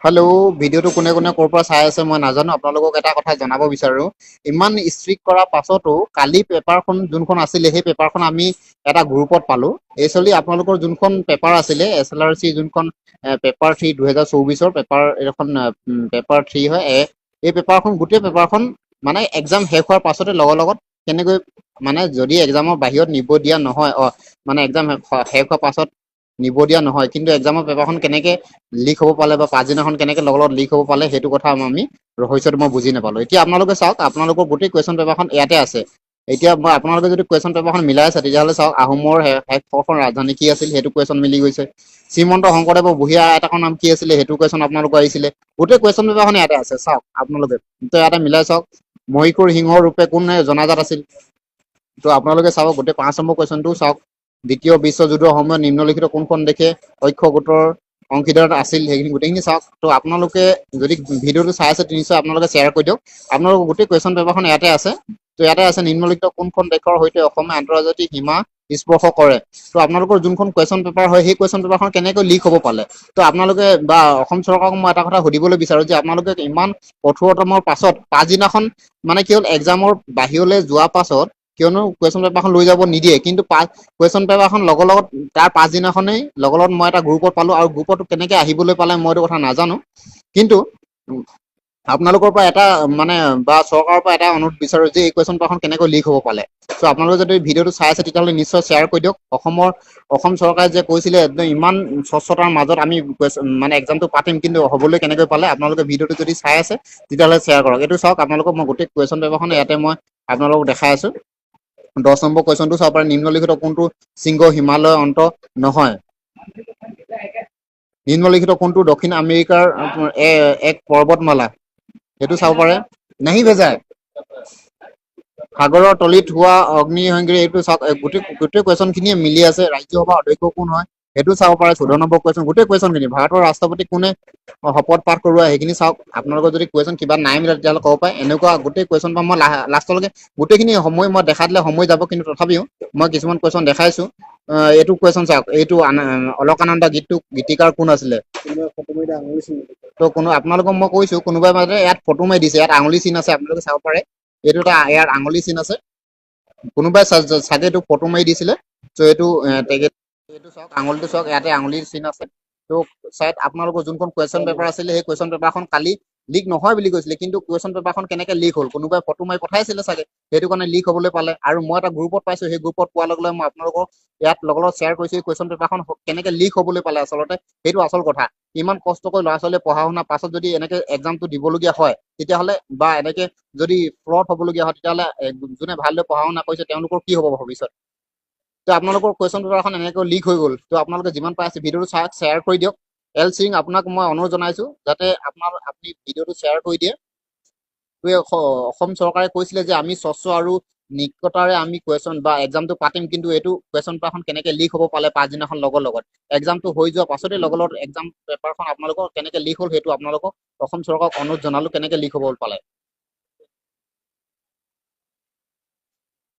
Hello', ভিডিঅ'টো কোনে কোনে ক'ৰ পৰা চাই আছে মই নাজানো। আপোনালোকক এটা কথা জনাব বিচাৰো, ইমান ষ্ট্ৰিক্ট কৰা পাছতো কালি পেপাৰখন যোনখন আছিলে সেই পেপাৰখন আমি এটা গ্ৰুপত পালো। একচুৱেলি আপোনালোকৰ যোনখন পেপাৰ আছিলে SLRC যোনখন পেপাৰ 3 2024 পেপাৰ, এখন পেপাৰ 3 হয়। এই পেপাৰখন গোটেই পেপাৰখন মানে এক্সাম শেষ হোৱাৰ পাছতে লগত কেনেকৈ মানে যদি এক্সামৰ বাহিৰত নিব দিয়া নহয়, মানে এক্সাম শেষ হোৱাৰ পাছত নিব দিয়া নহয়, কিন্তু এক্সামৰ পেপাৰখন কেনেকে লিক হ'ব পালে বা পাছদিনাখন কেনেকে লগত লিক হ'ব পালে সেইটো কথা আমি ৰহস্যটো মই বুজি নাপালো। এতিয়া আপোনালোকে চাওক, আপোনালোকৰ গোটেই কুৱেশ্যন পেপাৰখন ইয়াতে আছে। এতিয়া মই আপোনালোকে যদি কুৱেশ্যন পেপাৰখন মিলাই আছে তেতিয়াহ'লে চাওক, আহোমৰ শেষৰখন ৰাজধানী কি আছিল সেইটো কুৱেশ্যন মিলি গৈছে। শ্ৰীমন্ত শংকৰদেৱৰ বুঢ়ী আই আইতাকৰ নাম কি আছিলে সেইটো কুৱেশ্যন আপোনালোকৰ আহিছিলে। গোটেই কুৱেশ্যন পেপাৰখন ইয়াতে আছে, চাওক আপোনালোকে তো ইয়াতে মিলাই চাওক। মহীশূৰ সিংহৰ ৰূপে কোন জনাজাত আছিল, তো আপোনালোকে চাওক গোটেই 5 নম্বৰ কুৱেশ্যনটো চাওক। দ্বিতীয় বিশ্বযুদ্ধৰ সময়ত নিম্নলিখিত কোনখন দেশে অক্ষ গোটৰ অংশীদাৰত আছিল, সেইখিনি গোটেইখিনি চাওক। তো আপোনালোকে যদি ভিডিঅ'টো চাই আছে নিশ্চয় আপোনালোকে শ্বেয়াৰ কৰি দিয়ক। আপোনালোকৰ গোটেই কুৱেশ্যন পেপাৰখন ইয়াতে আছে। তো ইয়াতে আছে নিম্নলিখিত কোনখন দেশৰ সৈতে অসমে আন্তৰ্জাতিক সীমা স্পৰ্শ কৰে। তো আপোনালোকৰ যোনখন কুৱেশ্যন পেপাৰ হয় সেই কুৱেশ্যন পেপাৰখন কেনেকৈ লিক হ'ব পালে। তো আপোনালোকে বা অসম চৰকাৰক মই এটা কথা সুধিবলৈ বিচাৰো যে আপোনালোকে ইমান কঠোৰতমৰ পাছত পাছদিনাখন মানে কি হ'ল, এক্সামৰ বাহিৰলৈ যোৱাৰ পাছত কিয়নো কুৱেশ্যন পেপাৰখন লৈ যাব নিদিয়ে, কিন্তু কুৱেশ্যন পেপাৰখন লগত তাৰ পাছদিনাখনেই লগত মই এটা গ্ৰুপত পালো, আৰু গ্ৰুপত কেনেকে আহিবলৈ পালে মই এইটো কথা নাজানো। কিন্তু আপোনালোকৰ পৰা এটা মানে বা চৰকাৰৰ পৰা এটা অনুৰোধ বিচাৰো যে এই কুৱেশ্যন পেপাৰখন কেনেকৈ লিক হ'ব পালে। চ' আপোনালোকে যদি ভিডিঅ'টো চাই আছে তেতিয়াহ'লে নিশ্চয় শ্বেয়াৰ কৰি দিয়ক। অসম চৰকাৰে যে কৈছিলে একদম ইমান স্বচ্ছতাৰ মাজত আমি মানে এক্সামটো পাতিম, কিন্তু হ'বলৈ কেনেকৈ পালে। আপোনালোকে ভিডিঅ'টো যদি চাই আছে তেতিয়াহ'লে শ্বেয়াৰ কৰক। এইটো চাওক, আপোনালোকক মই গোটেই কুৱেশ্যন পেপাৰখন ইয়াতে মই আপোনালোকক দেখাই আছো। 10 নম্বৰ কুৱেশ্যনটো চাব পাৰে, নিম্নলিখিত কোনটো শৃংগ হিমালয় অন্ত নহয়। নিম্নলিখিত কোনটো দক্ষিণ আমেৰিকাৰ এক পৰ্বতমালা, সেইটো চাব পাৰে। নাহি ভেজাই সাগৰৰ তলিত হোৱা অগ্নিসংগী, এইটো চাওক। গোটেই কুৱেশ্যন খিনিয়ে মিলি আছে। ৰাজ্যসভাৰ অধ্যক্ষ কোন হয় সেইটো চাব পাৰে। 14 নম্বৰ কুৱেশ্যন, গোটেই কুৱেশ্যন খিনি ভাৰতৰ ৰাষ্ট্ৰপতি কোনে শপত পাঠ কৰোৱা সেইখিনি চাওক। আপোনালোকৰ যদি কুৱেশ্যন কিবা নাই মিলে তেতিয়াহ'লে ক'ব পাৰে। এনেকুৱা গোটেই কুৱেশ্যন পাম মই লাষ্টলৈকে গোটেইখিনি সময় মই দেখাই দিলে সময় যাব, কিন্তু তথাপিও মই কিছুমান কুৱেশ্যন দেখাইছো। এইটো কুৱেশ্যন চাওক, এইটো অলকানন্দা গীতিকাৰ কোন আছিলে। তো আপোনালোকক মই কৈছো, কোনোবাই মানে ইয়াত ফটো মাৰি দিছে, ইয়াত আঙুলি চিন আছে, আপোনালোকে চাব পাৰে। এইটো এটা ইয়াত আঙুলি চিন আছে, কোনোবাই চাগে এইটো ফটো মাৰি দিছিলে। চ' এইটো এইটো চাওক, আঙুলিটো চাওক, ইয়াতে আঙুলিৰ চিন আছে। তো চাই আপোনালোকৰ যোনখন কুৱেশ্যন পেপাৰ আছিলে সেই কুৱেশ্যন পেপাৰখন কালি লিক নহয় বুলি কৈছিলে, কিন্তু কুৱেশ্যন পেপাৰখন কেনেকে লিক হ'ল, কোনোবাই ফটো মাৰি পঠাইছিলে চাগে, সেইটো কাৰণে লিক হ'বলৈ পালে। আৰু মই এটা গ্ৰুপত পাইছো, সেই গ্ৰুপত পোৱাৰ লগে লগে মই আপোনালোকক ইয়াত লগত শ্বেয়াৰ কৰিছো। এই কুৱেশ্যন পেপাৰখন কেনেকে লিক হ'বলৈ পালে, আচলতে সেইটো আচল কথা। ইমান কষ্ট কৰি ল'ৰা ছোৱালীয়ে পঢ়া শুনাৰ পাছত যদি এনেকে এক্সামটো দিবলগীয়া হয়, তেতিয়াহ'লে বা এনেকে যদি ফ্ৰড হ'বলগীয়া হয়, তেতিয়াহ'লে যোনে ভালদৰে পঢ়া শুনা কৰিছে তেওঁলোকৰ কি হ'ব ভৱিষ্যত। তো আপোনালোকৰ কুৱেশ্যন পেপাৰখন এনেকৈ লিক হৈ গ'ল। তো আপোনালোকে যিমান পাৰে ভিডিঅ'টো চাওক, শ্বেয়াৰ কৰি দিয়ক। সিং আপোনাক মই অনুৰোধ জনাইছো যাতে আপুনি ভিডিঅ'টো শ্বেয়াৰ কৰি দিয়ে। অসম চৰকাৰে কৈছিলে যে আমি স্বচ্ছ আৰু নিকটাৰে আমি কুৱেশ্যন বা এক্সামটো পাতিম, কিন্তু এইটো কুৱেশ্যন পেপাৰখন কেনেকে লিক হ'ব পালে পাছদিনাখন লগত এক্সামটো হৈ যোৱাৰ পাছতে লগত এক্সাম পেপাৰখন আপোনালোকৰ কেনেকে লিক হ'ল সেইটো আপোনালোকক অসম চৰকাৰক অনুৰোধ জনালো, কেনেকে লিক হ'ব পালে।